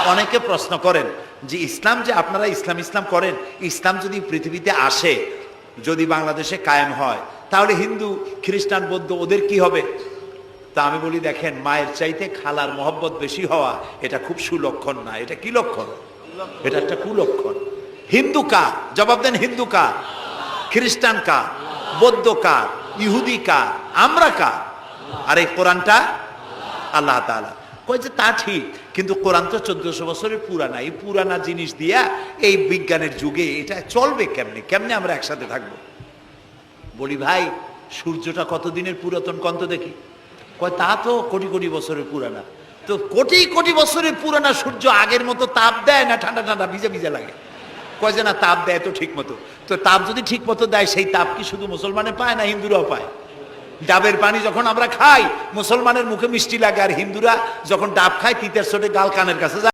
অনেকে প্রশ্ন করেন যে ইসলাম যে আপনারা ইসলাম ইসলাম করেন, ইসলাম যদি পৃথিবীতে আসে, যদি বাংলাদেশে কায়েম হয়, তাহলে হিন্দু খ্রিস্টান বৌদ্ধ ওদের কি হবে? তা আমি বলি, দেখেন, মায়ের চাইতে খালার মহব্বত বেশি হওয়া এটা খুব সুলক্ষণ না। এটা কি লক্ষণ? এটা একটা কুলক্ষণ। হিন্দু কার? জবাব দেন। হিন্দু কার? খ্রিস্টান কার? বৌদ্ধ কার? ইহুদি কার? আমরা কার? আর এই কোরআনটা আল্লাহ তাআলা। কয় যে তা ঠিক, কিন্তু কোরআন তো 1400 বছরের পুরানা। এই পুরানা জিনিস দিয়া এই বিজ্ঞানের যুগে এটা চলবে কেমনে? কেমনে আমরা একসাথে থাকবো? বলি, ভাই, সূর্যটা কতদিনের পুরাতন কন্ত দেখি? কয় তা তো কোটি কোটি বছরের পুরানা। তো কোটি কোটি বছরের পুরানা সূর্য আগের মতো তাপ দেয় না ঠান্ডা ঠান্ডা ভিজা ভিজা লাগে? কয় যে না, তাপ দেয় তো ঠিক মতো। তো তাপ যদি ঠিক মতো দেয়, সেই তাপ কি শুধু মুসলমানে পায় না হিন্দুরাও পায়? ডাবের পানি যখন আমরা খাই, মুসলমানের মুখে মিষ্টি লাগে, আর হিন্দুরা যখন ডাব খায় তিতের চোটে গাল কানের কাছে যায়।